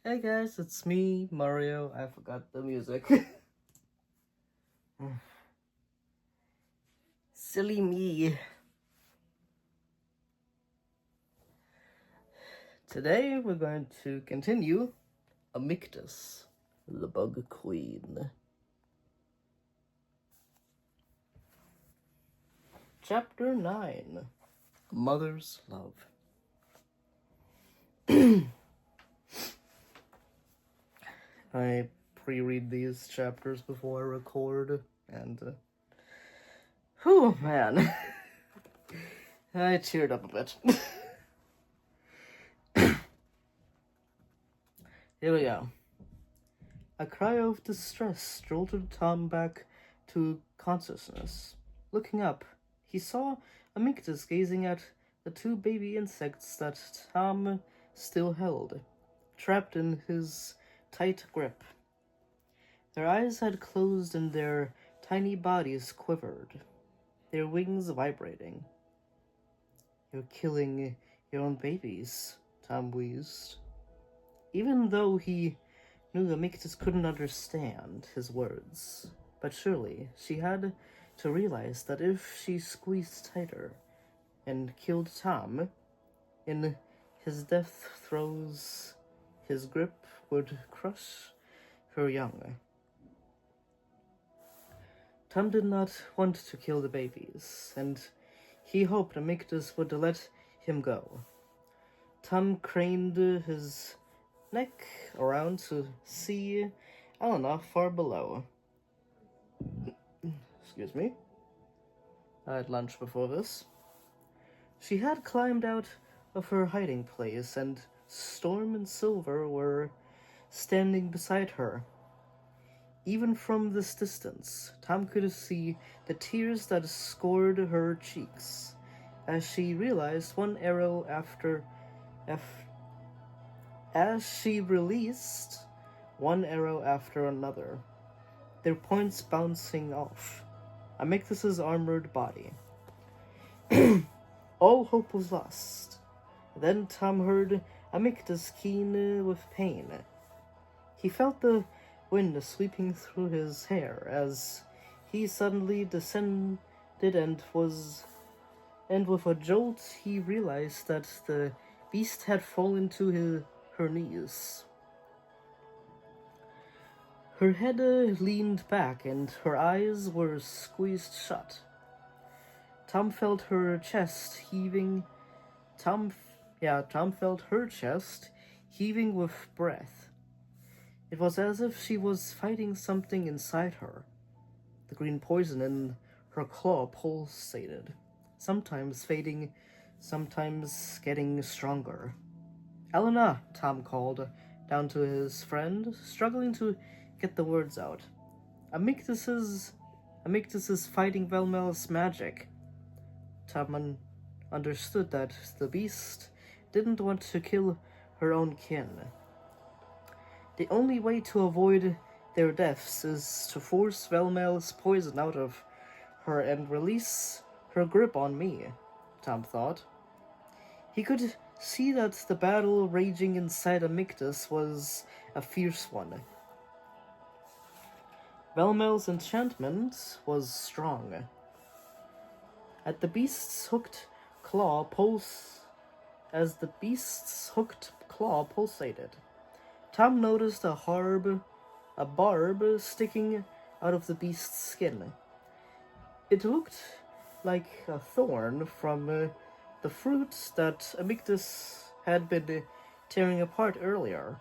Hey guys, it's me, Mario. I forgot the music. Silly me. Today we're going to continue Amictus, the Bug Queen. Chapter 9, Mother's Love. I pre-read these chapters before I record, and whew, man. I teared up a bit. Here we go. A cry of distress jolted Tom back to consciousness. Looking up, he saw Amictus gazing at the two baby insects that Tom still held, trapped in his tight grip. Their eyes had closed and their tiny bodies quivered, their wings vibrating. "You're killing your own babies," Tom wheezed. Even though he knew Amictus couldn't understand his words, but surely she had to realize that if she squeezed tighter and killed Tom in his death throes, his grip would crush her young. Tom did not want to kill the babies, and he hoped Amictus would let him go. Tom craned his neck around to see Elena far below. Excuse me. I had lunch before this. She had climbed out of her hiding place, and Storm and Silver were standing beside her. Even from this distance, Tom could see the tears that scored her cheeks as she realized as she released one arrow after another, their points bouncing off Amictus's armored body. All hope was lost. Then Tom heard Amictus keen with pain. He felt the wind sweeping through his hair as he suddenly descended and with a jolt he realized that the beast had fallen to her knees. Her head leaned back and her eyes were squeezed shut. Tom felt her chest heaving. Tom felt her chest heaving with breath. It was as if she was fighting something inside her. The green poison in her claw pulsated, sometimes fading, sometimes getting stronger. "Elena," Tom called down to his friend, struggling to get the words out. Amictus is fighting Velmel's magic." Tom understood that the beast didn't want to kill her own kin. The only way to avoid their deaths is to force Velmel's poison out of her and release her grip on me, Tom thought. He could see that the battle raging inside Amictus was a fierce one. Velmel's enchantment was strong. As the beast's hooked claw pulsated, Tom noticed a barb sticking out of the beast's skin. It looked like a thorn from the fruit that Amictus had been tearing apart earlier.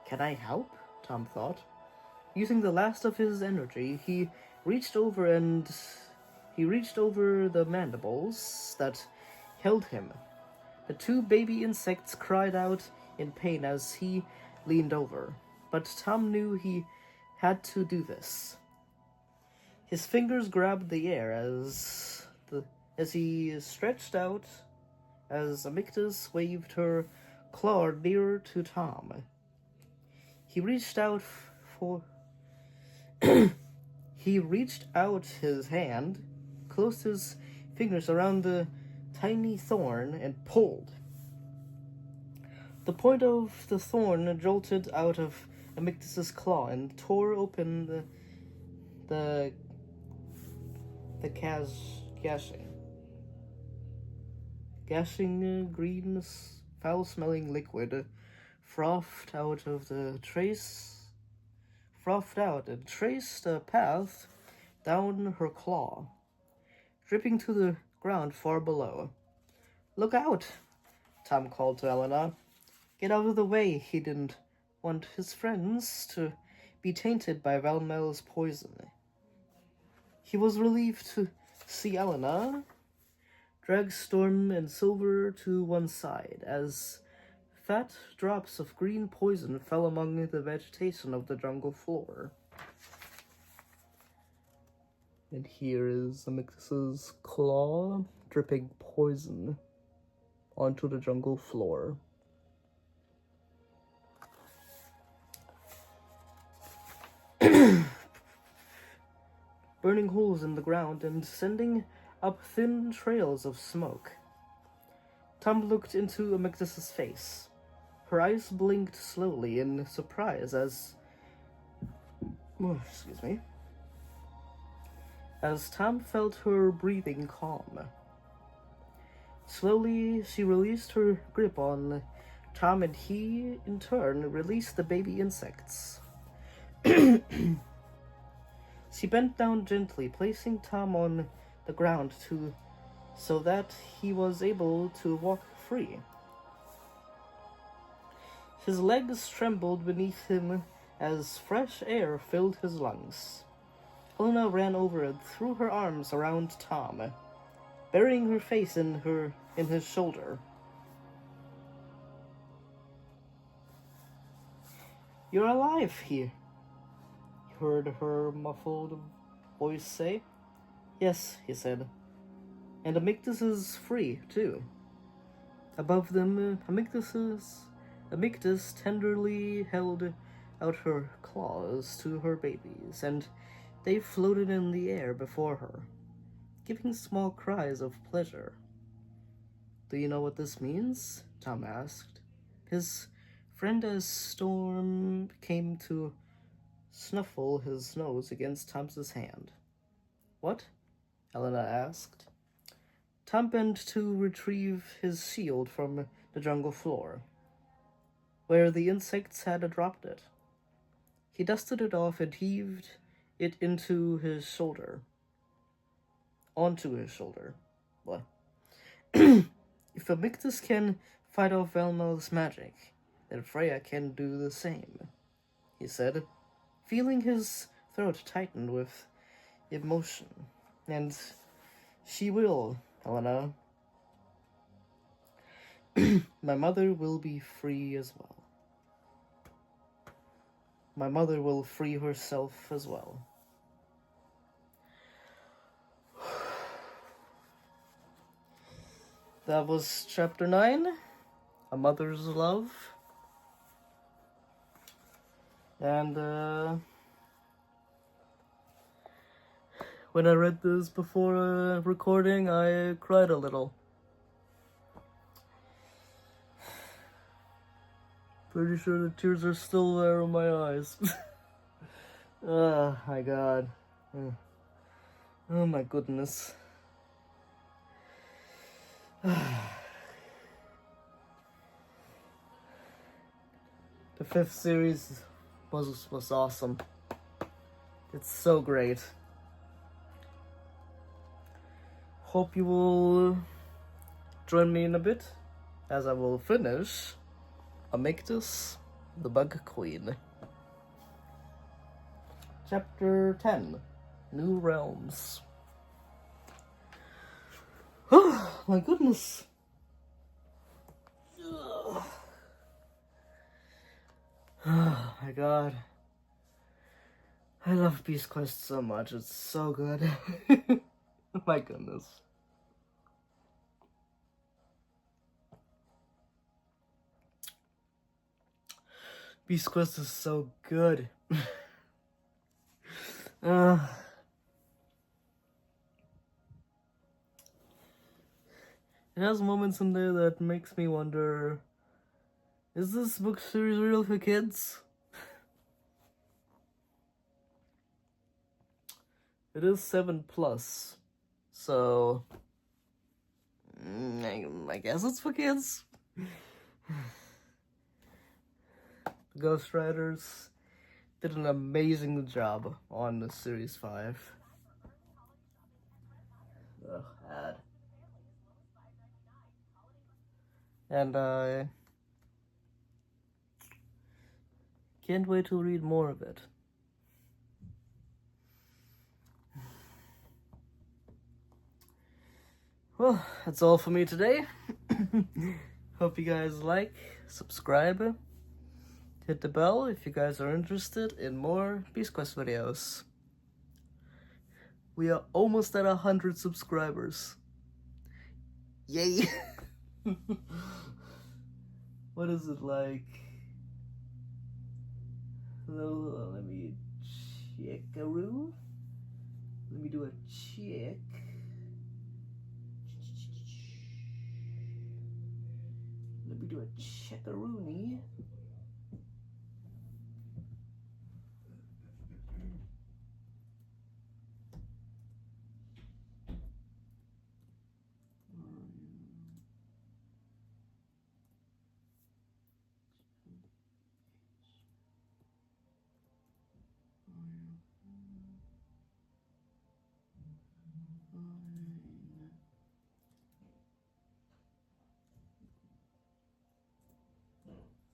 "Can I help?" Tom thought. Using the last of his energy, he reached over the mandibles that held him. The two baby insects cried out in pain as he leaned over, but Tom knew he had to do this. His fingers grabbed the air as he stretched out, as Amictus waved her claw nearer to Tom. He reached out his hand, closed his fingers around the tiny thorn, and pulled. The point of the thorn jolted out of Amictus's claw and tore open the gashing. Green, foul-smelling liquid frothed out and traced a path down her claw, dripping to the ground far below. "Look out!" Tom called to Elena. "Get out of the way." He didn't want his friends to be tainted by Valmel's poison. He was relieved to see Elena drag Storm and Silver to one side as fat drops of green poison fell among the vegetation of the jungle floor. And here is Amictus's claw dripping poison onto the jungle floor. Burning holes in the ground and sending up thin trails of smoke. Tom looked into Amictus's face. Her eyes blinked slowly in surprise as Tom felt her breathing calm. Slowly, she released her grip on Tom, and he, in turn, released the baby insects. She bent down gently, placing Tom on the ground so that he was able to walk free. His legs trembled beneath him as fresh air filled his lungs. Elena ran over and threw her arms around Tom, burying her face in his shoulder. "You're alive," he heard her muffled voice say. "Yes," he said. "And Amictus is free, too." Above them, Amictus tenderly held out her claws to her babies, and they floated in the air before her, giving small cries of pleasure. "Do you know what this means?" Tom asked, his friend, as Storm came to snuffle his nose against Tom's hand. "What?" Elena asked. Tom bent to retrieve his shield from the jungle floor, where the insects had dropped it. He dusted it off and heaved it onto his shoulder. What? "If Amictus can fight off Valmel's magic, then Freya can do the same," he said, feeling his throat tighten with emotion. "And she will, Helena. My mother will be free as well. My mother will free herself as well." That was chapter 9, A Mother's Love. And, when I read this before recording, I cried a little. Pretty sure the tears are still there in my eyes. Oh my god. Oh my goodness. The 5th series was awesome. It's so great. Hope you will join me in a bit as I will finish Amictus, the Bug Queen. Chapter 10, New Realms. Oh my goodness. Oh my god. I love Beast Quest so much. It's so good. Oh my goodness. Beast Quest is so good. It has moments in there that makes me wonder Is this book series real for kids? It is 7+, so I guess it's for kids. Ghostwriters did an amazing job on the Series 5. Ugh, ad. And I can't wait to read more of it. Well, that's all for me today. Hope you guys like, subscribe, hit the bell if you guys are interested in more Beast Quest videos. We are almost at 100 subscribers. Yay! What is it like? Let me check-a-roo. Let me do a check. Let me do a check-a-rooney.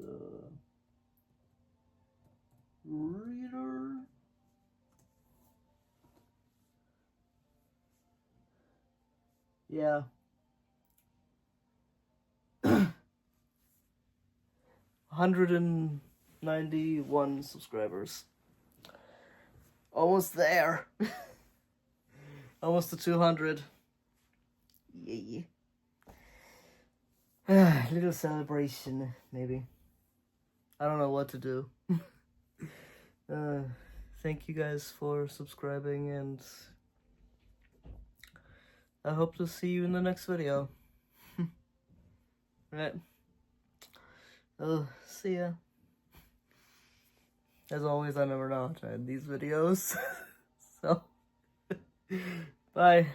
The reader. Yeah. 191 subscribers. Almost there. Almost to 200. Yay. Little celebration, maybe. I don't know what to do. Thank you guys for subscribing, and I hope to see you in the next video. Right. See ya. As always, I never know how to end these videos. So, bye.